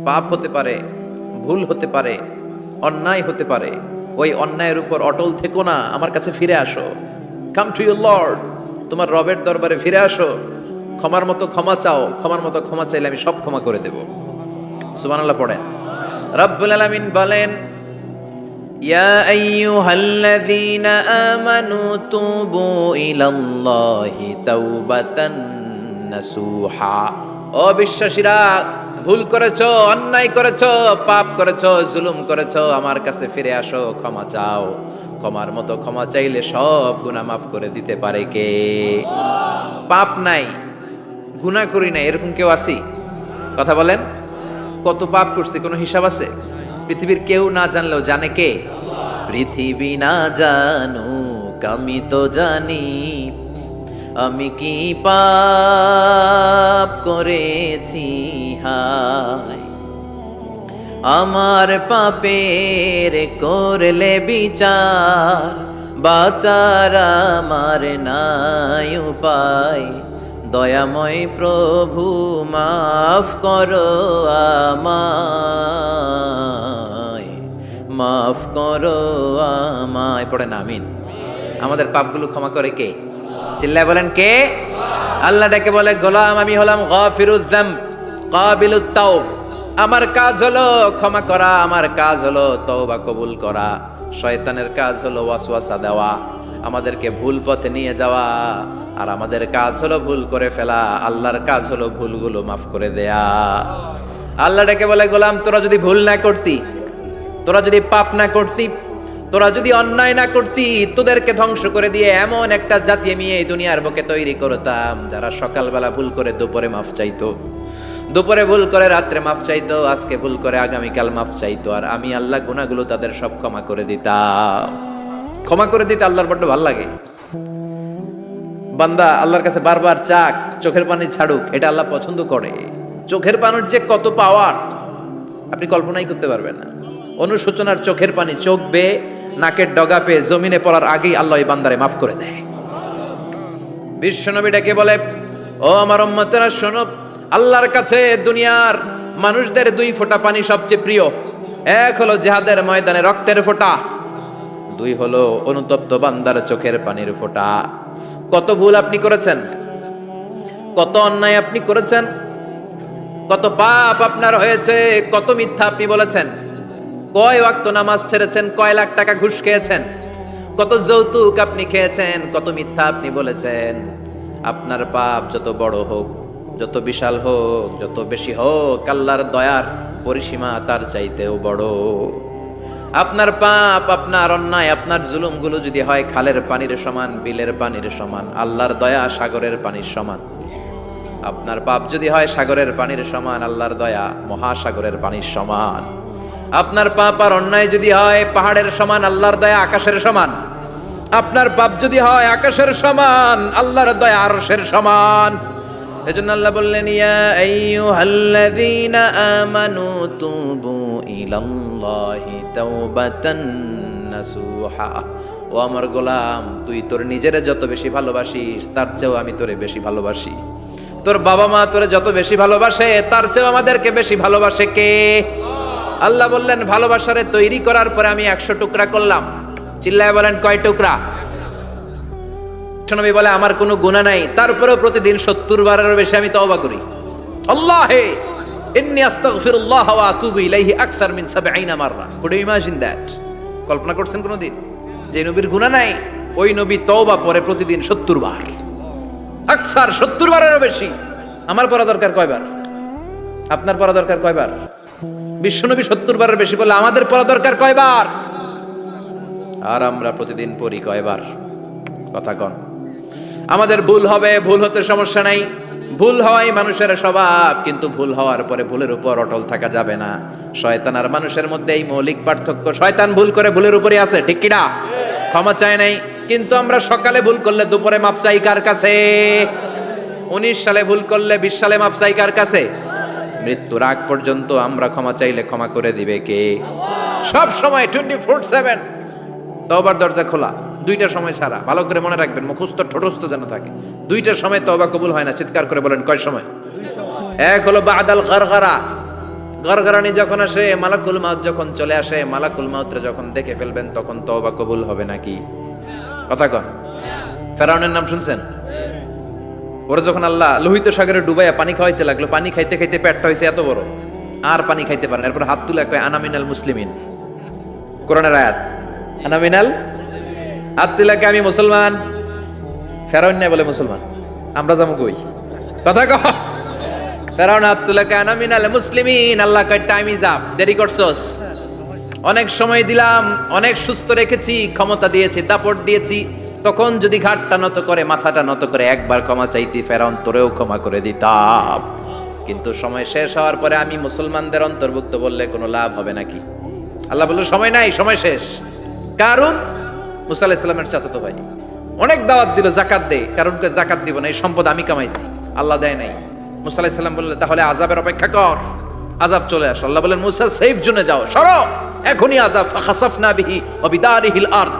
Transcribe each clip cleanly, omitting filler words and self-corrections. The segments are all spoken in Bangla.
পাপ হতে পারে, ভুল হতে পারে, অন্যায় হতে পারে। ওই অন্যায়ের উপর অটল থেকো না, আমার কাছে ফিরে আসো। কাম টু ইউর লর্ড, তোমার রবের দরবারে ফিরে আসো। ক্ষমার মতো ক্ষমা চাও, ক্ষমার মতো ক্ষমা চাইলে আমি সব ক্ষমা করে দেব। সুবহানাল্লাহ পড়েন। রব্বুল আলামিন বলেন, ইয়া আইয়ুহাল্লাযীনা আমানু তুবু ইলাল্লাহি তাওবাতান নাসুহা। ও বিশ্বাসীরা, ভুল করেছো, অন্যায় করেছো, পাপ করেছো, জুলুম করেছো, আমার কাছে ফিরে আসো, ক্ষমা চাও। ক্ষমার মতো ক্ষমা চাইলে সব গুনাহ মাফ করে দিতে পারে কে? পাপ নাই, গুনাহ করি নাই, এরকম কেউ আছি? কথা বলেন। কত পাপ করছি, কোনো হিসাব আছে? পৃথিবীর কেউ না জানলেও জানে কে? পৃথিবী না জানুক আমি তো জানি, আমি কি পাপ করেছি হায়। আমার পাপের করলে বিচার, বাঁচার আমার নাই উপায়। দয়াময় প্রভু মাফ করো আমায়, মাফ করো আমায়। পড়েন আমিন। আমাদের পাপগুলো ক্ষমা করে কে? চিল্লায় বলেন কে? আল্লাহ ডেকে বলে, গোলাম আমি হলাম গাফিরুয যামব কাবিলুত তাওব। আমার কাজ হলো ক্ষমা করা, আমার কাজ হলো তওবা কবুল করা। শয়তানের কাজ হলো ওয়াসওয়াসা দেওয়া, আমাদেরকে ভুল পথে নিয়ে যাওয়া। আর আমাদের কাজ হলো ভুল করে ফেলা, আল্লাহর কাজ হলো ভুলগুলো মাফ করে দেয়া। আল্লাহ ডেকে বলে, গোলাম তোরা যদি ভুল না করতি, তোরা যদি পাপ না করতি, তোরা যদি অন্যায় না করতি, তোদেরকে ধ্বংস করে দিয়ে এমন একটা জাতি আমি এই দুনিয়ার বুকে তৈরি করতাম যারা সকালবেলা ভুল করে দুপুরে মাফ চাইতো, দুপুরে ভুল করে রাত্রে মাফ চাইতো, আজকে ভুল করে আগামীকাল মাফ চাইতো। আর আমি আল্লাহ গুনাহগুলো তাদের সব ক্ষমা করে দিতাম। ক্ষমা করে দিতে আল্লাহর বড্ড ভালো লাগে। বান্দা আল্লাহর কাছে বারবার চাক, চোখের পানি ছাড়ুক, এটা আল্লাহ পছন্দ করে। চোখের পানির যে কত পাওয়ার আপনি কল্পনাই করতে পারবেন না। অনুশোচনার চোখের পানি চোখ বেয়ে নাকের ডগা পেয়ে জমিনে পড়ার আগেই আল্লাহ এই বান্দারে মাফ করে দেয়। বিশ্বনবী ডেকে বলে, ও আমার উম্মতেরা শোনো, আল্লাহর কাছে দুনিয়ার মানুষদের দুই ফোঁটা পানি সবচেয়ে প্রিয়। এক হলো জিহাদের ময়দানে রক্তের ফোঁটা, দুই হলো অনুতপ্ত বান্দার চোখের পানির ফোঁটা। কত ভুল আপনি করেছেন, কত অন্যায় আপনি করেছেন, কত পাপ আপনার হয়েছে, কত মিথ্যা আপনি বলেছেন, কয় ওয়াক্ত নামাজ ছেড়েছেন, কয় লাখ টাকা ঘুষ খেয়েছেন, কত যৌতুক আপনি খেয়েছেন, কত মিথ্যা আপনি বলেছেন। আপনার পাপ যত বড় হোক, যত বিশাল হোক, যত বেশি হোক, আল্লাহর দয়ার পরিসীমা তার চাইতেও বড়। আপনার পাপ, আপনার অন্যায়, আপনার জুলুমগুলো যদি হয় খালের পানির সমান, বিলের পানির সমান, আল্লাহর দয়া সাগরের পানির সমান। আপনার পাপ যদি হয় সাগরের পানির সমান, আল্লাহর দয়া মহাসাগরের পানির সমান। আপনার পাপ আর অন্যায় যদি হয় পাহাড়ের সমান, আল্লাহর দয়া আকাশের সমান। আপনার পাপ যদি হয় আকাশের সমান, আল্লাহর দয়া আরশের সমান। এজন্য আল্লাহ বললেন, ইয়া আইয়ুহাল্লাযীনা আমানু তুবু ইলাল্লাহি তাওবাতান নাসুহা। ও আমার গোলাম, তুই তোর নিজেরে যত বেশি ভালোবাসিস তার চেয়েও আমি তোরে বেশি ভালোবাসি। তোর বাবা মা তোরে যত বেশি ভালোবাসে তার চেয়েও আমাদেরকে বেশি ভালোবাসে কে? আল্লাহ বললেন, ভালোবাসারে তৈরি করার পরে আমি 100 টুকরা করলাম। চিল্লায় বলেন কয় টুকরা? নবী বলে, আমার কোনো গুনাহ নাই, তারপরেও প্রতিদিন 70 বারেরও বেশি আমি তওবা করি। আল্লাহে ইন্নী আস্তাগফিরুল্লাহ ওয়া আতুবু ইলাইহি আকসার মিন 70 মাররা। Could you imagine that? কল্পনা করছেন কোনদিন যে নবীর গুনাহ নাই, ওই নবী তওবা পড়ে প্রতিদিন 70 বার, আকসার 70 বারেরও বেশি। আমার পড়া দরকার কয়বার? আপনার পড়া দরকার কয়বার? বিশ্বনবী 70 বারের বেশি বলে আমাদের পড়া দরকার কয়বার? আর আমরা প্রতিদিন পড়ি কয়বার? কথা কন। আমাদের ভুল হবে, ভুল হতে সমস্যা নাই, ভুল হওয়াই মানুষের স্বভাব, কিন্তু ভুল হওয়ার পরে ভুলের উপর অটল থাকা যাবে না। শয়তান আর মানুষের মধ্যে এই মৌলিক পার্থক্য। শয়তান ভুল করে ভুলের উপরই আছে, ঠিক কি না? ক্ষমা চায় নাই, কিন্তু আমরা সকালে ভুল করলে দুপুরে মাপ চাই কার কাছে? 19 সালে ভুল করলে 20 সালে মাপ চাই কার কাছে? মৃত্যুর আগ পর্যন্ত আমরা ক্ষমা চাইলে ক্ষমা করে দিবে কে? সব সময় 24/7 তওবার দরজা খোলা, দুইটা সময় ছাড়া। ভালো করে মনে রাখবেন, মুখস্থ ঠোঁটস্থ যেন থাকে। দুইটার সময় তওবা কবুল হয় না। চিৎকার করে বলেন কয় সময়? এক হলো বাদাল গারগারা, গরগরানি যখন আসে, মালাকুল মাউত যখন চলে আসে, মালাকুল মাউতরে যখন দেখে ফেলবেন তখন তওবা কবুল হবে নাকি? কথা কন। ফেরাউনের নাম শুনছেন? ওরা যখন আল্লাহ লোহিত সাগরে ডুবাইয়া পানি খাওয়াইতে লাগলো, পানি খাইতে খাইতে পেটটা হয়েছে এত বড়, আর পানি খাইতে পারেন। এরপর হাত তুলে কয় আনা মিনাল মুসলিমিন, কোরআনের আয়াত, আনা মিনাল, হাত তুলে কয় আমি মুসলমান। ফেরাউন না বলে মুসলমান, আমরা যাবো কই? কথা কহ। ফেরাউন হাত তুলে কয় আনা মিনাল মুসলিমিন। আল্লাহ কয় টাইম ইজ আপ, দেরি করছস, অনেক সময় দিলাম, অনেক সুস্থ রেখেছি, ক্ষমতা দিয়েছি, দাপট দিয়েছি, তখন যদি ঘাটটা নত করে, মাথাটা নত করে একবার ক্ষমা চাইতি, ফেরাউন তোরেও ক্ষমা করে দিতাম। কিন্তু সময় শেষ হওয়ার পরে আমি মুসলমানদের অন্তর্ভুক্ত বললে কোনো লাভ হবে নাকি? আল্লাহ বলল সময় নাই, সময় শেষ। কারণ মুসা আলাইহিস সালামের চাচাতো ভাই অনেক দাওয়াত দিল, জাকাত দে, কারণকে জাকাত দিব না, এই সম্পদ আমি কামাইছি, আল্লাহ দেয় নাই। মুসা আলাইহিস সালাম বললেন তাহলে আযাবের অপেক্ষা কর। আযাব চলে আসলো। আল্লাহ বললেন মুসা সেফ জোনে যাও, সরো, এখনই আযাব। ফাখাসাফনা বিহি ওয়া বিদারিহিল আরদ,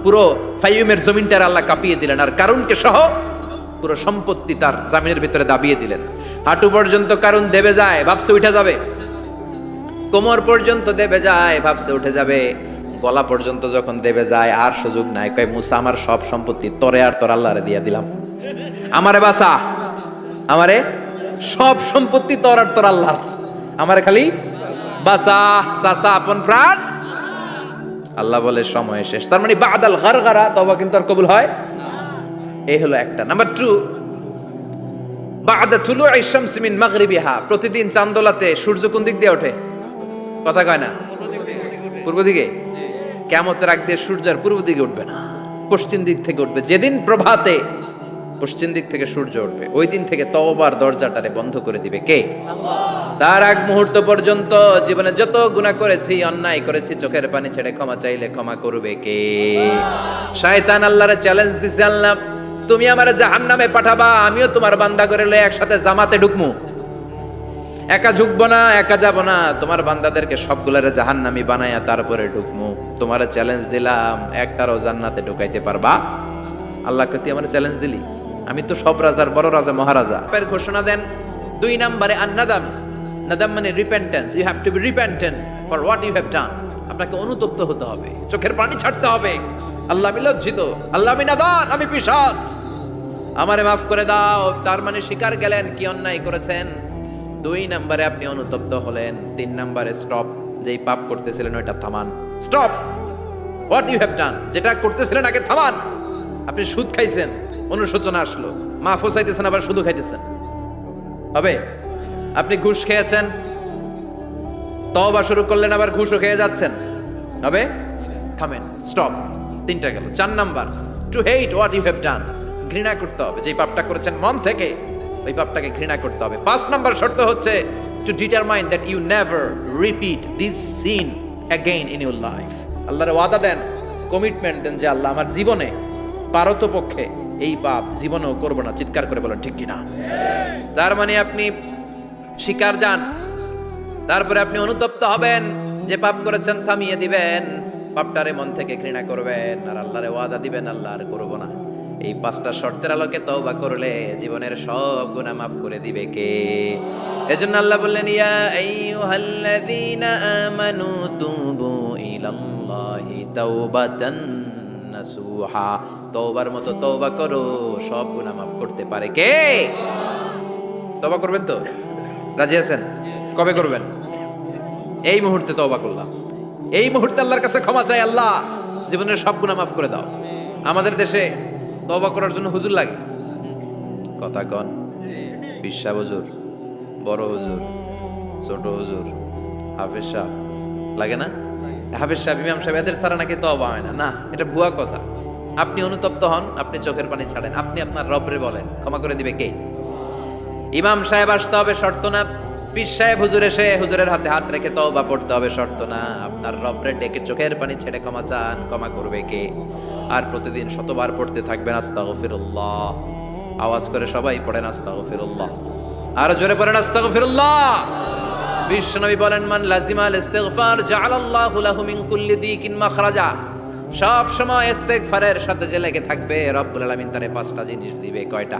পুরো ফাইয়ুমের জমিনটার আল্লাহ কাঁপিয়ে দিলেন, আর কারুনকে সহ পুরো সম্পত্তি তার জামিনের ভিতরে দাবিয়ে দিলেন। হাঁটু পর্যন্ত কারুন দেবে যায়, ভাবছে উঠে যাবে, কোমর পর্যন্ত দেবে যায়, ভাবছে উঠে যাবে, গলা পর্যন্ত যখন দেবে যায় আর সুযোগ নাই। কয় মুসা আমার সব সম্পত্তি তোরে আর তোর আল্লাহরে দিয়ে দিলাম, আমারে বাঁচা, আমারে সব সম্পত্তি তোর আর তোর আল্লাহর, আমারে খালি বাঁচা, চাচা আপন প্রাণ। আল্লাহ বলে সময় শেষ। তার মানে বাদাল গারগারা তওবা কিন্তু আর কবুল হয়। এই হলো একটা। নাম্বার 2, বাদা তুলুই শামস মিন মাগরিবিহা, প্রতিদিন চাঁদোলাতে সূর্য কোন দিক দিয়ে ওঠে? কথা কয় না? পূর্ব দিকে। কিয়ামতের আগ দিয়ে সূর্য আর পূর্ব দিকে উঠবে না, পশ্চিম দিক থেকে উঠবে। যেদিন প্রভাতে পশ্চিম দিক থেকে সূর্য উঠবে, ওই দিন থেকে তওবার দরজাটারে বন্ধ করে দিবে কে? আল্লাহ। তার আগ মুহূর্ত পর্যন্ত জীবনে যত গুনাহ করেছি, অন্যায় করেছি, চোখের পানি ছেড়ে ক্ষমা চাইলে ক্ষমা করবে কে? শয়তান আল্লাহরে চ্যালেঞ্জ দিছে, আল্লাহ তুমি আমারে জাহান্নামে পাঠাবা, আমিও তোমার বান্দা করে লয়ে একসাথে জামাতে ঢুকমু, একা ঝুঁকবো না, একা যাব না, তোমার বান্দাদেরকে সবগুলারে জাহান্নামী বানায়া তারপরে ঢুকমু। তোমারে চ্যালেঞ্জ দিলাম, একটারও জান্নাতে ঢুকাইতে পারবা? আল্লাহকে তুই আমার চ্যালেঞ্জ দিলি? আমি তো সব রাজার বড় রাজা, মহারাজা। এর ঘোষণা দেন 2 নম্বরে আন-নাদাম। নাদাম মানে repentance. You have to be repentant for what you have done. আপনাকে অনুতপ্ত হতে হবে, চোখের পানি ছাড়তে হবে। আল্লাহ আমি লজ্জিত, আল্লাহ আমি নাদান, আমি পিশাচ, আমারে মাফ করে দাও। তার মানে স্বীকার গেলেন কি অন্যায় করেছেন। 2 নম্বরে আপনি অনুতপ্ত হলেন। 3 নম্বরে স্টপ, যেই পাপ করতেছিলেন ওইটা থামান। Stop what you have done, যেটা করতেছিলেন আগে থামান। আপনি সুদ খাইছেন, অনুশোচনা আসলো, মাফও চাইতেছেন, আবার সুদও খাইতেছেন, হবে? আপনি ঘুষ খেয়েছেন, তওবা শুরু করলেন, আবার ঘুষও খেয়ে যাচ্ছেন, হবে? থামেন, স্টপ। 3টা গেল। 4 number, to hate what you have done, ঘৃণা করতে হবে যেই পাপটা করেছেন, মন থেকে ওই পাপটাকে ঘৃণা করতে হবে। 5 নাম্বার শর্ত হচ্ছে to determine that you never repeat this sin again in your life. আল্লাহর ওয়াদা দেন, কমিটমেন্ট দেন যে আল্লাহ আমার জীবনে পারতপক্ষে এই পাপ জীবনেও করব না। চিৎকার করে বলেন ঠিক কিনা? তার মানে আপনি শিকার যান, তারপরে আপনি অনুতপ্ত হবেন, যে পাপ করেছেন থামিয়ে দিবেন, পাপটারে মন থেকে ঘৃণা করবেন, আর আল্লাহরে ওয়াদা দিবেন আল্লাহ আর করব না। এই 5টা শর্তের আলোকে তওবা করলে জীবনের সব গুনাহ মাফ করে দিবে কে? এজন্য আল্লাহ বললেন ইয়া আইয়ুহাল্লাযীনা আমানু তুবু ইলাল্লাহি তাওবাতান নাসুহা, তওবার মতো তওবা করো, সব গুনাহ মাফ করতে পারে কে? তওবা করবেন তো? রাজি আছেন? কবে করবেন? এই মুহূর্তে তওবা করলাম, এই মুহূর্তে আল্লাহর কাছে ক্ষমা চাই, আল্লাহ জীবনের সব গুনাহ মাফ করে দাও। আমাদের দেশে তওবা করার জন্য হুজুর লাগে, কথা কন? পিসা হুজুর, বড় হুজুর, ছোট হুজুর, হাফেজ সাহেব লাগে না? হাফেজ সাহেব, ইমাম সাহেব, এদের ছাড়া নাকি তওবা হয় না। না, এটা ভুয়া কথা। আপনি অনুতপ্ত হন, আপনি চোখের পানি ছাড়েন, আপনি আপনার রবরে বলেন, ক্ষমা করে দিবে কে? ইমাম সাহেব আসতে হবে শর্ত না, পীর সাহেব হুজুর এসে হুজুরের হাতে হাত রেখে তওবা পড়তে হবে শর্ত না। আপনার রবরে ডেকে চোখের পানি ছেড়ে ক্ষমা চান, ক্ষমা করবে কে? আর প্রতিদিন শতবার পড়তে থাকবেন আস্তাগফিরুল্লাহ। আওয়াজ করে সবাই পড়েন আস্তাগফিরুল্লাহ, আর জোরে পড়েন আস্তাগফিরুল্লাহ। বিশ্বনবী বলেন মান লাজিমাল ইস্তিগফার জাআলাল্লাহু লাহু মিন কুল্লি দিকিন মাখরাজা। সব সময় ইস্তিগফারের সাথে যে লেগে থাকবে, রব্বুল আলামিন তারে 5টা জিনিস দিবে। কয়টা?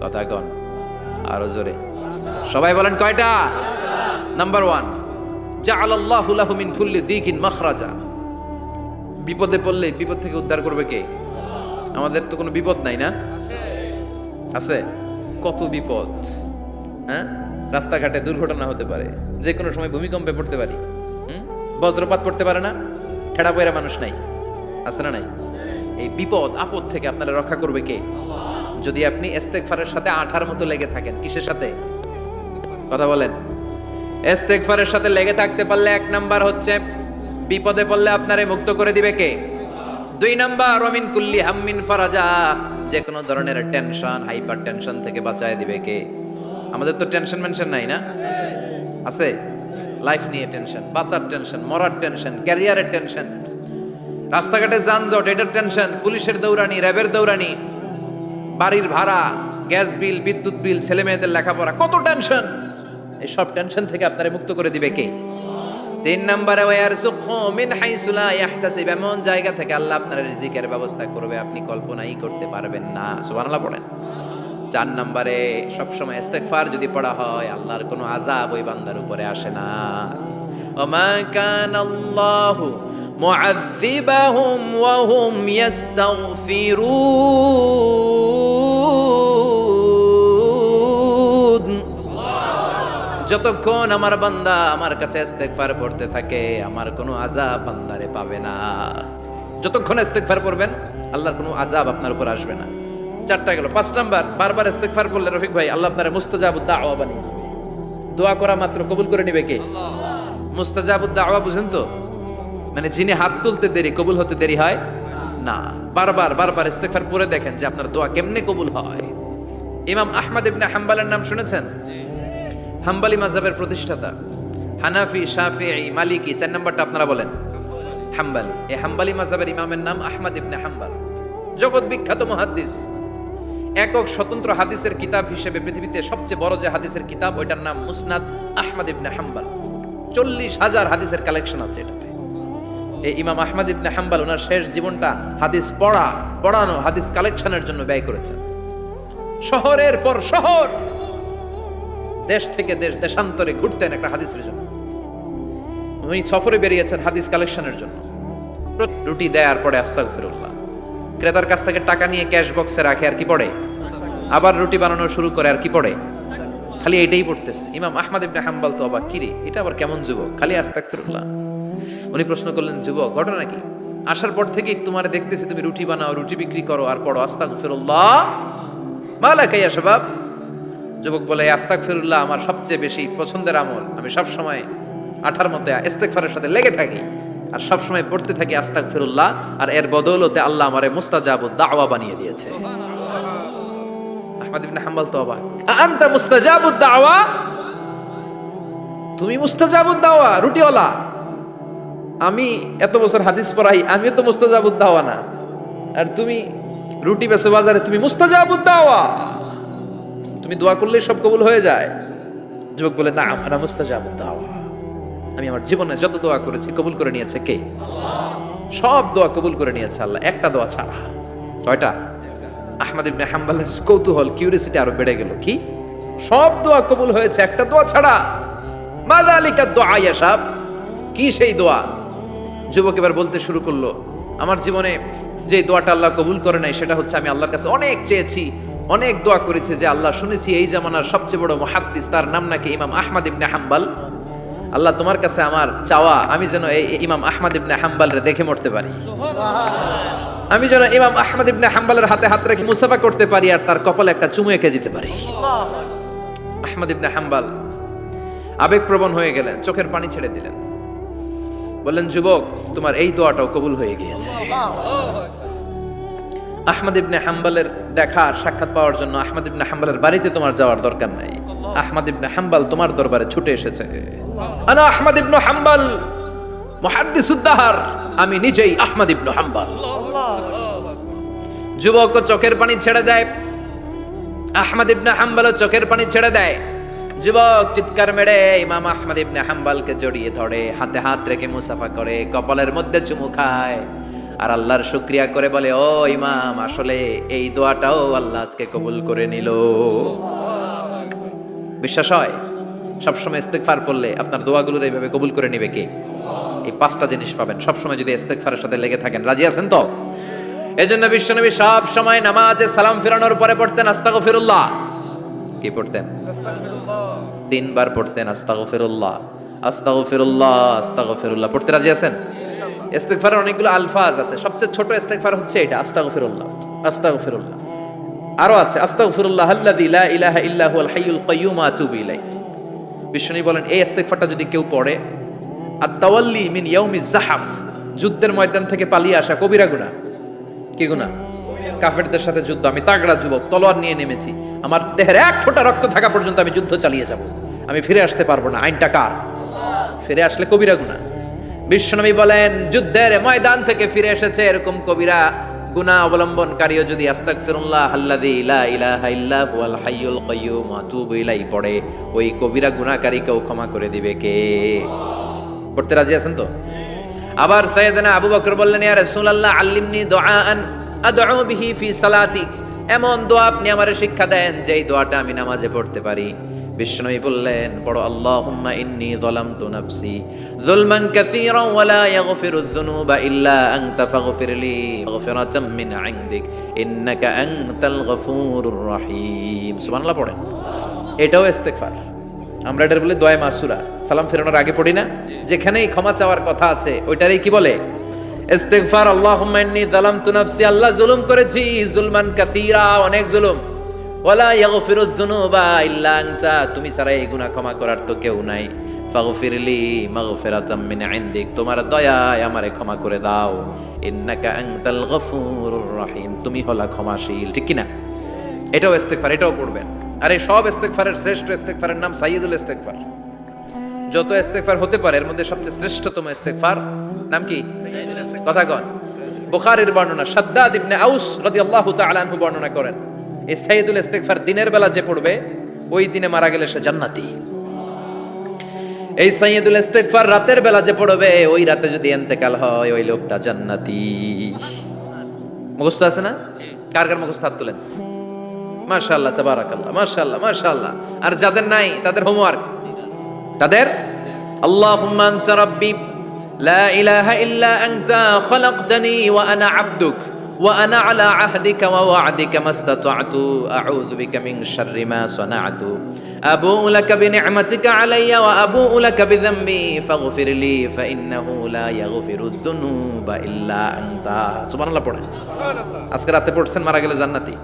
কথা কন আরো জোরে। সবাই বলেন কয়টা? নাম্বার 1, জাআলাল্লাহু লাহু মিন কুল্লি দিকিন মাখরাজা। বিপদে পড়লে বিপদ থেকে উদ্ধার করবে কে? আমাদের তো কোনো বিপদ নাই না? আছে? কত বিপদ, হ্যাঁ? রাস্তাঘাটে দুর্ঘটনা হতে পারে, যে কোনো সময় ভূমিকম্পে পড়তে পারি, বজ্রপাত পড়তে পারে না, ঠেড়া পয়রা মানুষ নাই, আছে না নাই? এই বিপদ আপদ থেকে আপনারা রক্ষা করবে কে? যদি আপনি ইস্তেগফারের সাথে আঠার মতো লেগে থাকেন। কিসের সাথে? কথা বলেন। ইস্তেগফারের সাথে লেগে থাকতে পারলে 1 নাম্বার হচ্ছে বিপদে পড়লে আপনারে মুক্ত করে দিবে কে? 2 নাম্বার ওমিন কুল্লি হাম্মিন ফারাজা, যে কোনো ধরনের টেনশন, হাইপার টেনশন থেকে বাঁচায় দিবে কে? আমাদের তো টেনশন মেনশন নাই না? আছে? লাইফ নিয়ে টেনশন, বাঁচার টেনশন, মরার টেনশন, ক্যারিয়ারের টেনশন, রাস্তাঘাটে যানজট এটার টেনশন, পুলিশের দৌড়ানি, র্যাবের দৌড়ানি, বাড়ির ভাড়া, গ্যাস বিল, বিদ্যুৎ বিল, ছেলে মেয়েদের লেখাপড়া, কত টেনশন। এই সব টেনশন থেকে আপনারে মুক্ত করে দিবে কে? 3 নম্বরে ওয়ারযুকহু মিন হাইসু লা ইয়াহতাসিব, এমন জায়গা থেকে আল্লাহ আপনার রিজিকের ব্যবস্থা করবে আপনি কল্পনাই করতে পারবেন না। সুবহানাল্লাহ পড়েন। 4 নম্বরে সবসময় ইস্তেগফার যদি পড়া হয় আল্লাহর কোনো আযাব ওই বান্দার উপরে আসে না। ওমা কানাল্লাহু মুআযযিবাহুম ওয়া হুম ইস্তাগফিরুন। যতক্ষণ আমার বান্দা আমার কাছে ইস্তেগফার পড়তে থাকে আমার কোনো আযাব বান্দারে পাবে না। যতক্ষণ ইস্তেগফার পড়বেন আল্লাহর কোনো আযাব আপনার উপর আসবে না। 4টা গেল। 5 নাম্বার, বারবার ইস্তেগফার করলে রফিক ভাই আল্লাহ আপনারে মুস্তাজাবুদ দাওয়া বানিয়ে দিবে। দোয়া করা মাত্র কবুল করে নেবে কে? আল্লাহ। মুস্তাজাবুদ দাওয়া বুঝেন তো? মানে যিনি হাত তুলতে দেরি কবুল হতে দেরি হয় না। বারবার ইস্তেগফার পড়ে দেখেন যে আপনার দোয়া কেমনে কবুল হয়। ইমাম আহমদ ইবনে হাম্বলের নাম শুনেছেন? হাম্বলি মাযহাবের প্রতিষ্ঠাতা। হানাফি, শাফিঈ, মালিকি, 4 নাম্বারটা আপনারা বলেন হাম্বলি। এই হাম্বলি মাযহাবের ইমামের নাম আহমদ ইবনে হাম্বল। জগৎ বিখ্যাত মুহাদ্দিস। একক স্বতন্ত্র হাদিসের কিতাব হিসেবে পৃথিবীতে সবচেয়ে বড় যে হাদিসের কিতাব ওইটার নাম মুসনাদ আহমদ ইবনে হাম্বল। 40,000 হাদিসের কালেকশন আছে এটাতে। এই ইমাম আহমদ ইবনে হাম্বল ওনার শেষ জীবনটা হাদিস পড়ানো, হাদিস কালেকশনের জন্য ব্যয় করেছেন। শহরের পর শহর, দেশ থেকে দেশ, দেশান্তরে ঘুরতেন একটা হাদিসের জন্য। উনি সফরে বেরিয়েছেন হাদিস কালেকশনের জন্য। রুটি দেয়ার পরে আস্তাগফিরুল্লাহ, ক্রেতার কাছ থেকে টাকা নিয়ে ক্যাশ বক্সে রাখে আর কি পড়ে, আবার রুটি বানানো শুরু করে আর কি পড়ে, খালি এটাই পড়তেছে। ইমাম আহমদ ইবনে হাম্বল তো অবাক, কিরে এটা আবার কেমন যুবক, খালি আস্তাগফিরুল্লাহ। উনি প্রশ্ন করলেন, যুবক ঘটনা কি? আসার পর থেকেই তোমার দেখতেছি তুমি রুটি বানাও, রুটি বিক্রি করো আর পড়ো আস্তাগফিরুল্লাহ, মালাকা ইয়া শাবাব। যুবক বলে, আস্তাগফিরুল্লাহ আমার সবচেয়ে বেশি পছন্দের আমল। আমি সব সময় আঠার মতো ইস্তেগফারের সাথে লেগে থাকি আর সব সময় পড়তে থাকি আস্তাগফিরুল্লাহ, আর এর বদৌলতে আল্লাহ আমারে মুস্তাজাবুদ দাওয়া বানিয়ে দিয়েছে। আহমদ ইবনে হাম্বল তো অবাক, আনতা মুস্তাজাবুদ দাওয়া, তুমি মুস্তাজাবুদ দাওয়া রুটিওয়ালা? আমি এত বছর হাদিস পড়াই, আমিও তো মুস্তাজাবুদ দাওয়া না, আর তুমি রুটি বেচো বাজারে, তুমি মুস্তাজাবুদ দাওয়া, তুমি দোয়া করলেই সব কবুল হয়ে যায়? যুবক বলে, না আমরা মুস্তাজাবুদ দাওয়া, আমি আমার জীবনে যত দোয়া করেছি কবুল করে নিয়েছে কে? সব দোয়া কবুল করে নিয়েছে আল্লাহ, একটা দোয়া ছাড়া। কয়টা? আহমদ ইবনে হাম্বলের কৌতূহল, কিউরিসিটি আরো বেড়ে গেল। কি? সব দোয়া কবুল হয়েছে একটা দোয়া ছাড়া। মাযালিকা দুআ ইয়া শাব, কি সেই দোয়া? যুবক এবার বলতে শুরু করলো, আমার জীবনে যে দোয়াটা আল্লাহ কবুল করে নাই সেটা হচ্ছে আমি আল্লাহর কাছে অনেক চেয়েছি, অনেক দোয়া করেছি, যে আল্লাহ শুনেছি এই জামানার সবচেয়ে বড় মুহাদ্দিস, তার নাম নাকি ইমাম আহমদ ইবনে হাম্বল। আল্লাহ তোমার কাছে আমার চাওয়া, আমি যেন এই ইমাম আহমদ ইবনে হাম্বলরে দেখে মরতে পারি, আমি যেন ইমাম আহমদ ইবনে হাম্বলের হাতে হাত রেখে মুসাফা করতে পারি আর তার কপালে একটা চুমু এঁকে দিতে পারি। আহমদ ইবনে হাম্বল আবেগপ্রবণ হয়ে গেলেন, চোখের পানি ছেড়ে দিলেন, বললেন, যুবক তোমার এই দোয়াটাও কবুল হয়ে গিয়েছে। আহমদ ইবনে হাম্বলের দেখার সাক্ষাৎ পাওয়ার জন্য আহমদ ইবনে হাম্বলের বাড়িতে তোমার যাওয়ার দরকার নাই, আহমদ ইবনে হাম্বল তোমার দরবারে ছুটে এসেছে। আনা আহমদ ইবনে হাম্বল মুহাদ্দিসুদ দাহর, আমি নিজেই আহমদ ইবনে হাম্বল। যুবক চোখের পানি ছেড়ে দেয়, আহমদ ইবনে হাম্বল চোখের পানি ছেড়ে দেয়। যুবক চিৎকার মেরে ইমাম আহমদ ইবনে হাম্বলকে জড়িয়ে ধরে, হাতে হাত রেখে মুসাফা করে, কপালের মধ্যে চুমু খায় আর আল্লাহর শুকরিয়া করে বলে, ও ইমাম, আসলে এই দোয়াটাও আল্লাহ আজকে কবুল করে নিল। বিশ্বাস হয়? সবসময় ইস্তেগফার পড়লে আপনার দোয়াগুলোর এইভাবে কবুল করে নেবে কে? এই পাঁচটা জিনিস পাবেন সবসময় যদি ইস্তেগফারের সাথে লেগে থাকেন। রাজি আছেন তো? এজন্য বিশ্বনবী সব সময় নামাজে সালাম ফেরানোর পরে পড়তেন আস্তাগফিরুল্লাহ। কি পড়তেন? তিনবার পড়তেন আস্তাগফিরুল্লাহ, আস্তাগফিরুল্লাহ, আস্তাগফিরুল্লাহ। পড়তে রাজি আছেন? ইস্তেগফারের অনেকগুলো আলফাজ আছে, সবচেয়ে ছোট ইস্তেগফার হচ্ছে এটা, আস্তাগফিরুল্লাহ, আস্তাগফিরুল্লাহ। আরো আছে আস্তাগফিরুল্লাহ আল্লাযী লা ইলাহা ইল্লা হুয়াল হাইয়ুল কাইয়্যুম আতুবু ইলাইহি। বিশ্বনবী বলেন এই ইস্তেগফারটা যদি কেউ পড়ে, আত-তাওয়াল্লি মিন ইয়াউমিজ যাহাফ, যুদ্ধের ময়দান থেকে পালিয়ে আসা কবিরা গুনাহ। কি গুনাহ? কাফেরদের সাথে যুদ্ধ, আমি তাগড়া যুবক, তলোয়ার নিয়ে নেমেছি, আমার দেহের এক ফোঁটা রক্ত থাকা পর্যন্ত আমি যুদ্ধ চালিয়ে যাব, আমি ফিরে আসতে পারবো না, আইনটা কার? ফিরে আসলে কবিরা গুনাহ। বিশ্বনবী বলেন যুদ্ধের ময়দান থেকে ফিরে এসেছে এরকম কবিরা গুনাহ অবলম্বনকারীও যদি আস্তাগফিরুল্লাহ আল্লাযী লা ইলাহা ইল্লা হুয়াল হাইয়ুল কাইয়্যুম আতুবু ইলাইহি পড়ে, ওই কবিরা গুনাহকারীকেও ক্ষমা করে দিবে কে? পড়তে রাজি আছেন তো? আবার সাইয়েদনা আবু বকর বললেন ইয়া রাসূলুল্লাহ আল্লিমনি দুআআন আদউ বিহি ফি সালাতিক, এমন দোয়া আপনি আমারে শিক্ষা দেন যে এই দোয়াটা আমি নামাজে পড়তে পারি। বিশ্বনবী বললেন পড়ো আল্লাহুম্মা ইন্নী যালামতু নাফসি যুলমান কাসীরান ওয়া লা ইয়াগফিরুয যুনুবা ইল্লা আনতা ফাগফিরলি মাগফিরাতাম মিন ইনদিক ইন্নাকা আনতাল গফুরুর রহিম। সুবহানাল্লাহ পড়েন। এটাও ইস্তেগফার। আমরা এটার বলি দোয়া মাসুরা, সালাম ফেরানোর আগে পড়ি না? যেখানেই ক্ষমা চাওয়ার কথা আছে ওইটারই কি বলে? ইস্তেগফার। আল্লাহুম্মা ইন্নী যালামতু নাফসি, আল্লাহ জুলুম করেছি, যুলমান কাসীরা, অনেক জুলুম, ওয়ালা ইয়াগফিরুয যুনুবা ইল্লা আনতা, তুমি ছাড়া এই গুনাহ ক্ষমা করার তো কেউ নাই, ফাগফিরলি মাগফিরাতাম মিন ইনদিক, তোমার দয়ায় আমারে ক্ষমা করে দাও, ইন্নাকা আনতাল গফুরুর রহিম, তুমি হলা ক্ষমাশীল। ঠিক কি না? এটাও ইস্তেগফার, এটাও পড়বেন। আর এই সব ইস্তেগফারের শ্রেষ্ঠ ইস্তেগফারের নাম সাইয়্যিদুল ইস্তেগফার। যত ইস্তেগফার হতে পারে এর মধ্যে সবচেয়ে শ্রেষ্ঠতম ইস্তেগফার নাম কি? কথা কন। বুখারীর বর্ণনা, শাদ্দাদ ইবনে আউস রাদিয়াল্লাহু তাআলা আনহু বর্ণনা করেন এই সাইয়্যিদুল ইস্তেগফার দিনের বেলা যে পড়বে ওই দিনে মারা গেলে সে জান্নাতি। এই সাইয়্যিদুল ইস্তেগফার রাতের বেলা যে পড়বে ওই রাতে যদি ইন্তেকাল হয় ওই লোকটা জান্নাতি। মুখস্থ আছে না? কার কার মুখস্থ? হাত তুলেন। মাশাআল্লাহ, তাবারাকাল্লাহ, মাশাআল্লাহ, মাশাআল্লাহ। আর যাদের নাই তাদের হোমওয়ার্ক, তাদের আল্লাহুম্মা আনতা রাব্বি লা ইলাহা ইল্লা আনতা খালাকতানি ওয়া আনা আবদুক ওয়া আনা আলা আহদিকা ওয়া ওয়া'দিকা মাস্তাতা'তু আউযু বিকা মিন শাররি মা সানা'তু আবু'ু লাকা বিনি'মাতিকা আলাইয়া ওয়া আবু'ু লাকা বিযামবি ফাগফিরলি ফাইন্নাহু লা ইয়াগফিরুয যুনুবা ইল্লা আনতা। সুবহানাল্লাহ পড়েন। আজকে রাতে পড়ছেন, মারা গেলে জান্নাতি।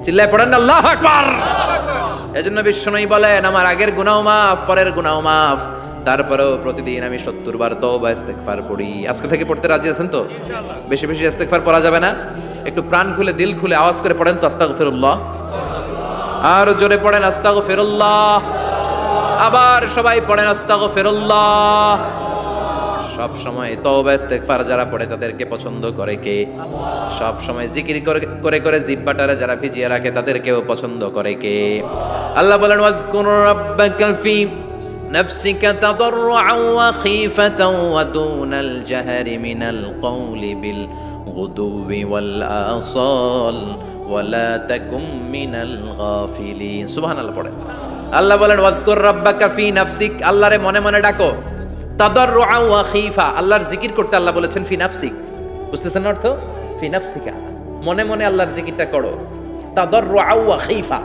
চিল্লায় পড়েন আল্লাহু আকবার। এজন্য বিশ্বনবী বলেন আমার আগের গুনাহ মাফ, পরের গুনাহ মাফ, তারপরেও প্রতিদিন আমি 70 বার তওবা ইস্তেগফার পড়ি। আজকে থেকে পড়তে রাজি আছেন তো? বেশি বেশি ইস্তেগফার পড়া যাবে না? একটু প্রাণ খুলে দিল খুলে আওয়াজ করে পড়েন তো আস্তাগফিরুল্লাহ। আর জোরে পড়েন আস্তাগফিরুল্লাহ। আবার সবাই পড়েন আস্তাগফিরুল্লাহ। সব সময় তওবা ইস্তেগফার যারা পড়ে তাদেরকে পছন্দ করে কে? সব সময় জিকির করে করে জিহ্বাটারে যারা ভিজিয়ে রাখে তাদেরকেও পছন্দ করে কে? আল্লাহ বলেন ওয়াজকুর রাব্বাকা ফি নাফসিকা তাদাররুআন ওয়া খীফাতান ওয়া দুনাল জাহরি মিনাল কওলি বিল গুদুবি ওয়াল আসাল ওয়া লা তাকুম মিনাল গাফিলিন। সুবহানাল্লাহ পড়েন। আল্লাহ বলেন ওয়াজকুর রাব্বাকা ফি নাফসিক, আল্লাহরে মনে মনে ডাকো, তাদাররুআন ওয়া খীফা, আল্লাহর জিকির করতে আল্লাহ বলেছেন ফি নাফসিক। বুঝতেছেন অর্থ? ফি নাফসিকা, মনে মনে আল্লাহর জিকিরটা করো। তাদাররুআন ওয়া খীফা,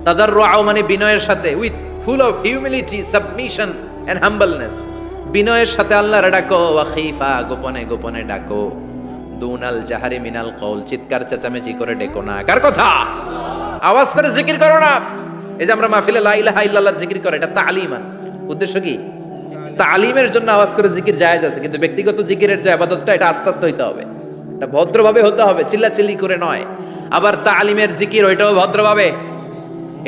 তাদাররুআন মানে বিনয়ের সাথে, with full of humility, submission and humbleness, বিনয়ের সাথে আল্লাহর ডাকো। ওয়া খীফা, গোপনে গোপনে ডাকো। দুনাল জাহারি মিনাল কওল, চিৎকার চেঁচামেচি করে ডেকো না। কার কথা? আওয়াজ করে জিকির করো না। এই যে আমরা মাহফিলে লা ইলাহা ইল্লাল্লাহ জিকির করে, এটা তালিমান। উদ্দেশ্য কি? তালিমের জন্য আওয়াজ করে জিকির জায়েজ আছে, কিন্তু ব্যক্তিগত জিকিরের যে ইবাদতটা এটা আস্তে আস্তে হইতে হবে, এটা ভদ্রভাবে হতে হবে, চিল্লাচিল্লি করে নয়। আবার তালিমের জিকির ওইটাও ভদ্রভাবে।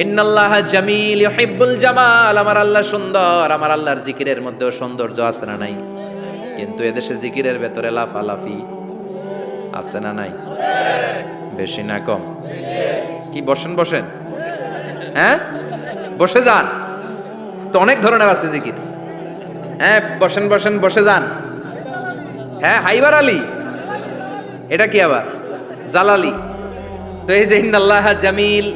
ইন্নাল্লাহা জামিল ইউহিব্বুল জামাল, আমার আল্লাহ সুন্দর, আমার আল্লাহর জিকিরের মধ্যেও সৌন্দর্য আছে না নাই? কিন্তু এদেশে জিকিরের ভেতরে লাফালাফি আছে না নাই? বেশি না কম? কি বসেন বসেন, হ্যাঁ বসে যান তো, অনেক ধরনের আছে জিকির। হ্যাঁ বসেন বসেন, বসে যান। হ্যাঁ হাইবার আলী, এটা কি আবার জালালি? তো এই যে ইন্নাল্লাহা জামিল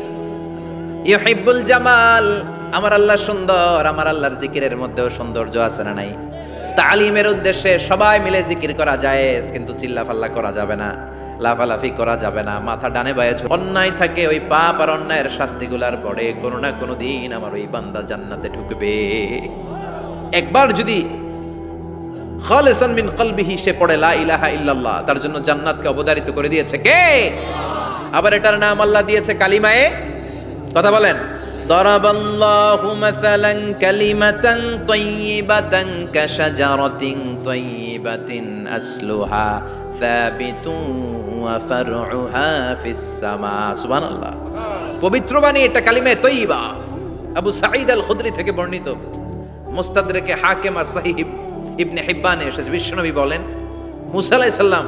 ইউহিব্বুল জামাল, আমার আল্লাহ সুন্দর, আমার আল্লাহর জিকিরের মধ্যেও সৌন্দর্য আছে না নাই? তালিমের উদ্দেশ্যে সবাই মিলে জিকির করা যায়, কিন্তু চিল্লাফাল্লা করা যাবে না, লাফালাফি করা যাবে না, মাথা ডানে বায়ে অন্যায় থাকে। ওই পাপ আর অন্যায়ের শাস্তিগুলার পরে কোনো না কোনো দিন আমার ওই বান্দা জান্নাতে ঢুকবে। একবার যদি খালিসান মিন কলবিহি সে পড়ে লা ইলাহা ইল্লাল্লাহ, তার জন্য জান্নাতকে অবধারিত করে দিয়েছে কে? আবার এটার নাম আল্লাহ দিয়েছে কালিমায়ে, কথা বলেন, দরাবাল্লাহু মাসালান কালিমাতান তাইয়িবাতান কাশাজারাতিন তাইয়িবাতিন আসলুহা সাবিতুন ওয়া ফারউহা ফিস সামা। সুবহানাল্লাহ। পবিত্র বাণী এটা কালিমায়ে তাইয়িবা। আবু সাঈদ আল খুদরি থেকে বর্ণিত, মুস্তাদরাকে হাকিম আর সহিহ ইবনে হিব্বানে এসেছে, বিশ্বনবী বলেন মুসা আলাইহিস সালাম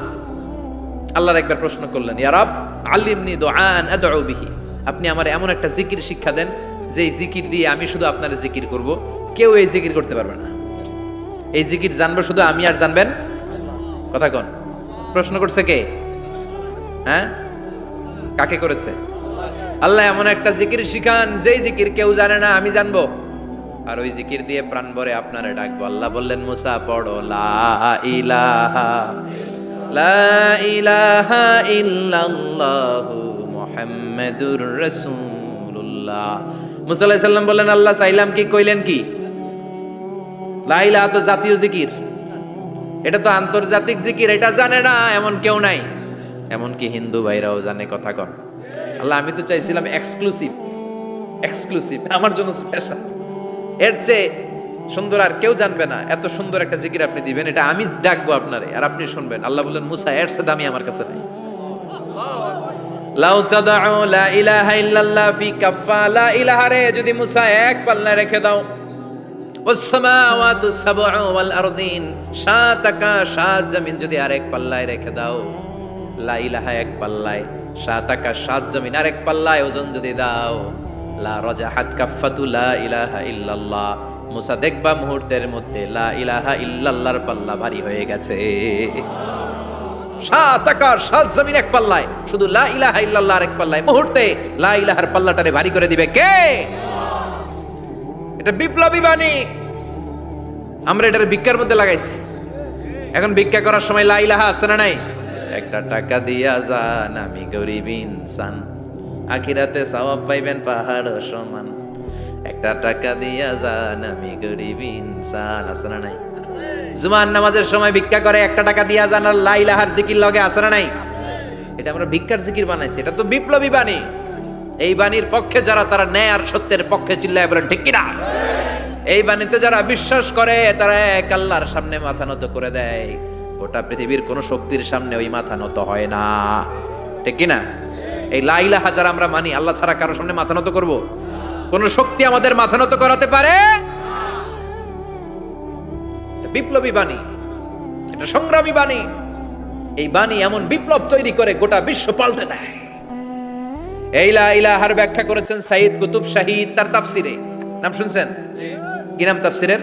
আল্লাহর একবার প্রশ্ন করলেন, ইয়া রব আল্লিমনি দুআন আদউ বিহি, আপনি আমার এমন একটা জিকির শিক্ষা দেন যে জিকির দিয়ে আমি শুধু আপনার জিকির করব, কেউ এই জিকির করতে পারবে না। এই জিকির জানবো শুধু আমি, আর জানবেন কথা কোন? প্রশ্ন করছে কে? হ্যাঁ, কাকে করেছে? আল্লাহ এমন একটা জিকির শিখান যেই জিকির কেউ জানে না, আমি জানবো, আর ওই জিকির দিয়ে প্রাণ ভরে আপনারে ডাকবো। আল্লাহ বললেন মুসা পড়ো লা ইলাহা ইল্লাল্লাহু মুহাম্মাদুর রাসূলুল্লাহ। মুসা আলাইহিস সালাম বললেন আল্লাহ চাইলাম কি, কইলেন কি? লা ইলাহা তো জাতীয় জিকির, এটা তো আন্তর্জাতিক জিকির, এটা জানে না এমন কেউ নাই, এমনকি হিন্দু ভাইরাও জানে, কথা কন। আল্লাহ আমি তো চাইছিলাম এক্সক্লুসিভ, আমার জন্য স্পেশাল, এর চেয়ে সুন্দর আর কেউ জানবে না, এত সুন্দর একটা জিকির আপনি দিবেন, এটা আমি ডাকবো আপনারে আর আপনি শুনবেন। আল্লাহ বললেন মুসা এর চেয়ে দামি আমার কাছে নাই। লাউ তাদউ লা ইলাহা ইল্লাল্লাহ ফি কাফা, লা ইলাহা রে যদি মুসা এক পাল্লায় রেখে দাও, ওয়াস সামাওয়াতু সাবউ ওয়াল আরদিন, সাত আকাশ সাত জমিন যদি আরেক পাল্লায় রেখে দাও, লা ইলাহা এক পাল্লায়, সাত আকাশ সাত জমিন আরেক পাল্লায় ওজন যদি দাও, লা রাজাহাত কাফাতু লা ইলাহা ইল্লাল্লাহ, মুসা দেখবা মুহূর্তের মধ্যে লা ইলাহা ইল্লাল্লাহর পাল্লা ভারী হয়ে গেছে। সাত আকাশ সাত জমিন এক পাল্লায়, শুধু লা ইলাহা ইল্লাল্লাহ আরেক পাল্লায়, মুহূর্তে লা ইলাহার পাল্লাটারে ভারী করে দিবে কে? এটা বিপ্লবী বাণী। আমরা এটার ভিক্ষার মধ্যে লাগাইছি, এখন ভিক্ষা করার সময় লা ইলাহা আছে না নাই? একটা টাকা দিয়া যান আমি গরিব ইনসান, আখিরাতে সওয়াব পাইবেন পাহাড় সমান, একটা টাকা দিয়া যান আমি গরিব ইনসান, আছে না নাই? জুমার নামাজের সময় ভিক্ষা করে একটা টাকা দিয়া যান, আর লা ইলাহার জিকির লগে আছে না নাই? এটা আমরা ভিক্ষার জিকির বানাইছি, এটা তো বিপ্লবী বাণী। এই বাণীর পক্ষে যারা, তারা ন্যায় আর সত্যের পক্ষে চিল্লায় বলেন ঠিক কিনা? এই বাণীতে যারা বিশ্বাস করে তারা এক আল্লাহর সামনে মাথা নত করে দেয়, গোটা পৃথিবীর কোন শক্তির সামনে ওই মাথা নত হয় না, ঠিক কিনা? এই লা ইলাহা যারা আমরা মানি, আল্লাহ ছাড়া কারোর সামনে মাথা নত করব? কোন শক্তি আমাদের মাথা নত করাতে পারে? বিপ্লবী বাণী, এটা সংগ্রামী বাণী। এই বাণী এমন বিপ্লব তৈরি করে গোটা বিশ্ব পাল্টে দেয়। এই লা ইলাহার ব্যাখ্যা করেছেন সাইয়্যিদ কুতুব শাহীদ তার তাফসিরে, নাম শুনছেন? কি নাম তাফসিরের?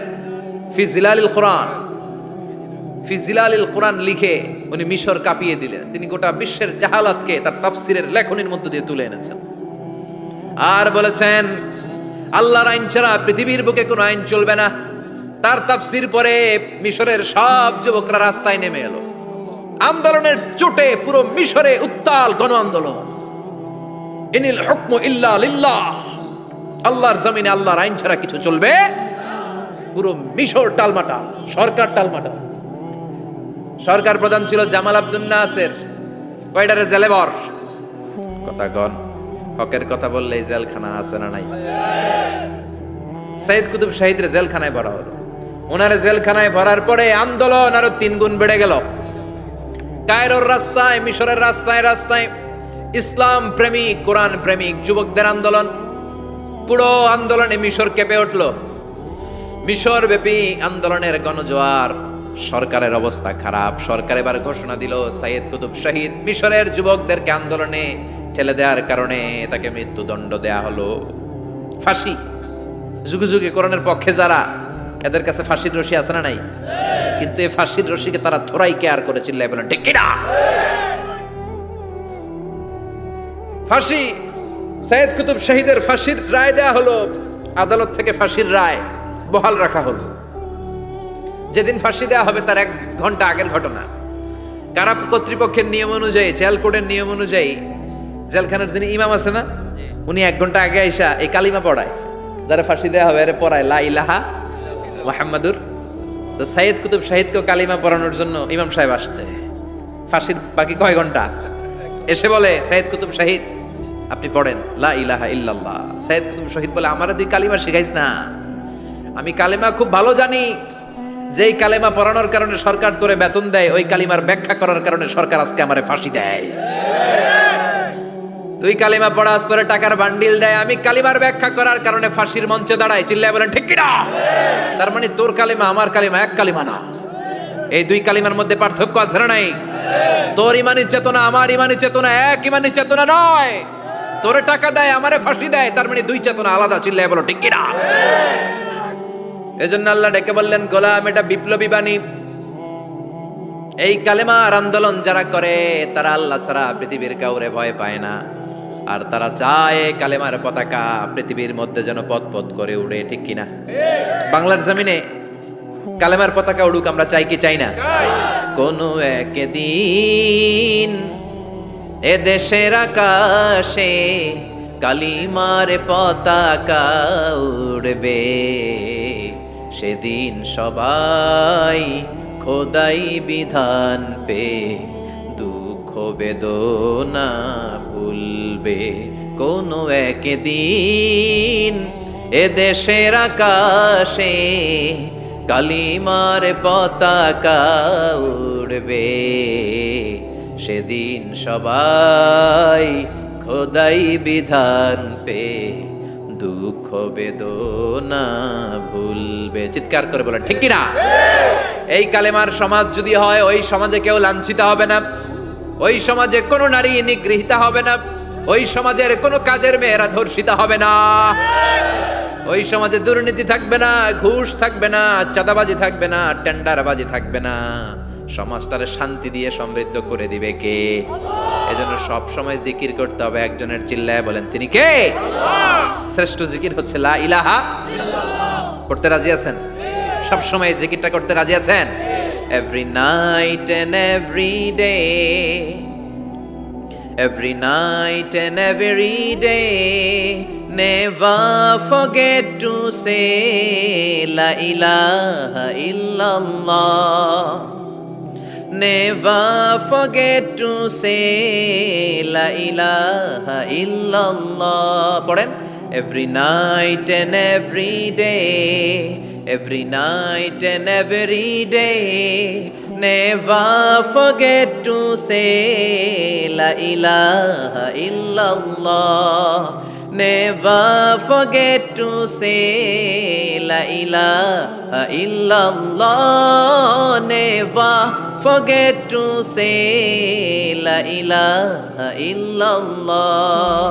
ফি জিলালিল কোরআন। ফি জিলালিল কোরআন লিখে উনি মিশর কাঁপিয়ে দিলেন। তিনি গোটা বিশ্বের জাহালাতকে তার তাফসিরের লেখনীর মধ্য দিয়ে তুলে এনেছেন। আর বলেছেন আল্লাহর আইন ছাড়া পৃথিবীর বুকে কোনো আইন চলবে না। তার তাফসির পরে মিশরের সব যুবকরা রাস্তায় নেমে এলো। আন্দোলনের চোটে পুরো মিশরে উত্তাল গণ আন্দোলন। ইনিল হুকমু ইল্লা লিল্লাহ, আল্লাহর জমিনে আল্লাহর আইন ছাড়া কিছু চলবে? পুরো মিশর টালমাটাল, সরকার টালমাটাল। সরকার প্রধান ছিল জামাল আব্দুল নাসের, কয়টারে জেলেবর, কথা কন, হকের কথা বললে জেলখানা আছে না নাই? সাইয়্যিদ কুতুব শাহীদের জেলখানায় ভরা হলো। ওনারে জেলখানায় ভরার পরে আন্দোলন আরো 3 গুণ বেড়ে গেল। কায়রোর রাস্তায়, মিশরের রাস্তায় রাস্তায় ইসলাম প্রেমিক, কোরআন প্রেমিক যুবকদের আন্দোলন। পুরো আন্দোলনে মিশর কেঁপে উঠল। মিশর ব্যাপী আন্দোলনের গণজোয়ার। সরকারের অবস্থা খারাপ। সরকার এবার ঘোষণা দিল সাইয়্যিদ কুতুব শাহীদ মিশরের যুবকদেরকে আন্দোলনে ঠেলে দেওয়ার কারণে তাকে মৃত্যুদণ্ড দেয়া হলো, ফাঁসি। যুগে যুগে কোরআনের পক্ষে যারা, এদের কাছে ফাঁসির রশি আছে না নাই? কিন্তু এই ফাঁসির রশিকে তারা থোড়াই কেয়ার করে চিল্লায় বলেন ঠিক কিনা? ফাঁসি, সাইয়্যিদ কুতুব শাহীদের ফাঁসির রায় দেয়া হলো। আদালত থেকে ফাঁসির রায় বহাল রাখা হলো। যেদিন ফাঁসি দেওয়া হবে তার 1 ঘন্টা আগের ঘটনা। কারা কর্তৃপক্ষের নিয়ম অনুযায়ী, জেল কোডের নিয়ম অনুযায়ী জেলখানার যিনি ইমাম আছে না, উনি 1 ঘন্টা আগে আইসা এই কালিমা পড়ায়, যারা ফাঁসি দেওয়া হবে এর পড়ায় লা ইলাহা মুহাম্মাদুর। তো সাইয়েদ কুতুব শাহিদকেও কালিমা পড়ানোর জন্য ইমাম সাহেব আসছে। ফাঁসির বাকি কয় ঘন্টা, এসে বলে সাইয়েদ কুতুব শাহিদ আপনি পড়েন লা ইলাহা ইল্লাল্লাহ। সাইয়েদ কুতুব শাহিদ বলে আমারে তুই কালিমা শিখাইস না, আমি কালিমা খুব ভালো জানি। যেই কালিমা পড়ানোর কারণে সরকার তোরে বেতন দেয়, ওই কালিমার ব্যাখ্যা করার কারণে সরকার আজকে আমারে ফাঁসি দেয়। তুই কালিমা পড়াস, তোরে টাকার বান্ডিল দেয়, আমি কালিমার ব্যাখ্যা করার কারণে ফাঁসির মঞ্চে দাঁড়াই, চিল্লায় বলেন ঠিক কিনা? তার মানে তোর কালিমা আমার কালিমা এক কালিমা না, এই 2 কালিমার মধ্যে পার্থক্য আছে না নাই? তোর ইমানি চেতনা আমার ইমানি চেতনা এক ইমানি চেতনা নয়। তোরে টাকা দেয়, আমারে ফাঁসি দেয়, তার মানে 2 চেতনা আলাদা, চিল্লায় বলো ঠিক কিনা? এজন্য আল্লাহ ডেকে বললেন গোলাম এটা বিপ্লবী বাণী। এই কালেমার আন্দোলন যারা করে তারা আল্লাহ ছাড়া পৃথিবীর কাউরে ভয় পায় না, আর তারা চায় কালেমার পতাকা পৃথিবীর মধ্যে যেন পথ পথ করে উড়ে, ঠিক কিনা? বাংলার জমিনে কালেমার পতাকা উড়ুক, আমরা চাই কি চাই না? কোনো একদিন এ দেশের আকাশে কালিমার পতাকা উড়বে, সেদিন সবাই খোদাই বিধান পে দুঃখ বেদনা ভুলবে। কোনো একদিন এ দেশের আকাশে কালিমার পতাকা উড়বে, সেদিন সবাই খোদাই বিধান পে দুঃখ বেদনা ভুলবে। চিৎকার করে বলেন ঠিক কিনা? এই কালেমার সমাজ যদি হয়, ওই সমাজে কেউ লাঞ্ছিত হবে না, ওই সমাজে কোনো নারী নিগৃহীতা হবে না, ওই সমাজের কোনো কাজের মেয়েরা ধর্ষিতা হবে না, ওই সমাজে দুর্নীতি থাকবে না, ঘুষ থাকবে না, চাঁদাবাজি থাকবে না, টেন্ডারবাজি থাকবে না। সমাজটারে শান্তি দিয়ে সমৃদ্ধ করে দিবে কে? এজন্য সব সময় জিকির করতে হবে একজনের, চিল্লায় বলেন তিনি কে? শ্রেষ্ঠ জিকির হচ্ছে লা ইলাহা ইল্লাল্লাহ। করতে রাজি আছেন? সব সময় জিকিরটা করতে রাজি আছেন? Every night and every day, every night and every day, never forget to say la ilaha illallah, never forget to say la ilaha illallah. পড়েন every night and every day, every night and every day, never forget to say la ilaha illallah, never forget to say la ilaha illallah, never forget to say la ilaha illallah.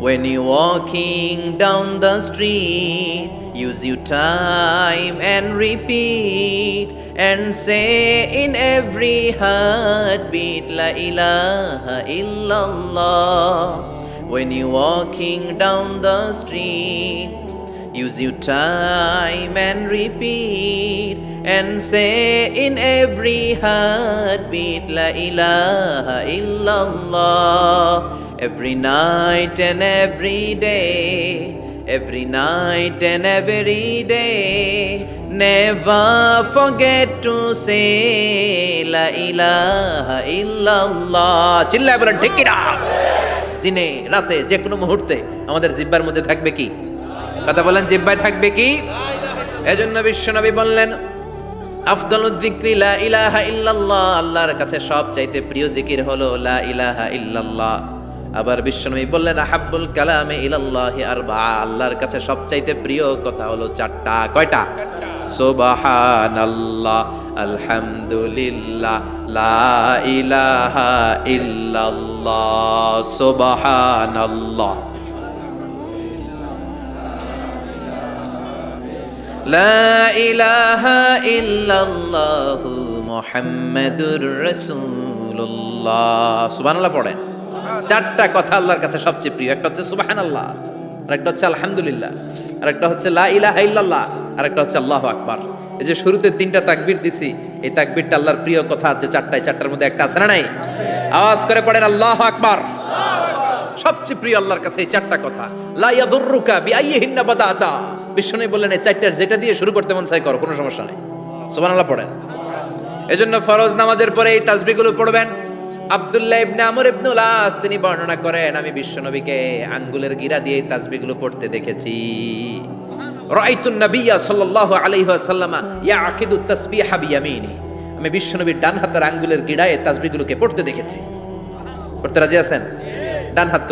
When you're walking down the street, use your time and repeat and say in every heartbeat la ilaha illallah. When you're walking down the street, use your time and repeat and say in every heartbeat la ilaha illallah. Every night and every day, every night and every day, never forget to say la ilaha illallah. চিল্লায় বলেন ঠিক কিনা? দিনে রাতে যে কোনো মুহূর্তে আমাদের জিহ্বার মধ্যে থাকবে কি? কথা বলেন, জিহ্বায় থাকবে কি? এজন্য বিশ্বনবী বললেন আফদালুয যিকরি লা ইলাহা ইল্লাল্লাহ, আল্লাহর কাছে সবচাইতে প্রিয় জিকির হলো লা ইলাহা ইল্লাল্লাহ। আবার বিশ্বনবী বললেন আহাব্বুল কালামে ইলাল্লাহি আরবাআ, আল্লাহর কাছে সবচাইতে প্রিয় কথা হলো 4টা। কয়টা? সুবহানাল্লাহ, আলহামদুলিল্লাহ, লা ইলাহা ইল্লাল্লাহ, সুবহানাল্লাহ, লা ইলাহা ইল্লাল্লাহ, মুহাম্মাদুর রাসূলুল্লাহ। সুবহানাল্লাহ পড়েন। 4টা কথা আল্লাহর কাছে সবচেয়ে প্রিয়। একটা হচ্ছে সুবহানাল্লাহ, আরেকটা হচ্ছে আলহামদুলিল্লাহ, আরেকটা হচ্ছে লা ইলাহা ইল্লাল্লাহ, আরেকটা হচ্ছে আল্লাহু আকবার। এই যে শুরুতে 3টা তাকবীর দিছি, এই তাকবীরটা আল্লাহর প্রিয় কথা, যে 4টার মধ্যে একটা আছে না নাই? আওয়াজ করে পড়েন আল্লাহু আকবার। সবচেয়ে প্রিয় আল্লাহর কাছে এই 4টা কথা। লা ইয়াদুররুকা বিআইয়িহিন্না বাদাতা, বিষ্ণু বললেন এই 4টার যেটা দিয়ে শুরু করতে মন চাই করো, কোনো সমস্যা নেই। সুবহানাল্লাহ পড়েন। এজন্য ফরজ নামাজের পরে এই তাসবিহগুলো পড়বেন। আব্দুল্লাহ ইবনে আমর ইবনে আস তিনি বর্ণনা করেন, আমি বিশ্বনবীকে আঙ্গুলের গিরা দিয়ে এই তাসবিহগুলো পড়তে দেখেছি। রাআইতুন নাবিয়্যা সাল্লাল্লাহু আলাইহি ওয়াসাল্লাম ইয়াকিদু তাসবিহা বিয়ামিনি, আমি বিশ্বনবীর ডান হাতের আঙ্গুলের গিরায় এই তাসবিহগুলোকে পড়তে দেখেছি। পড়তে রাজি আছেন? ডান হাত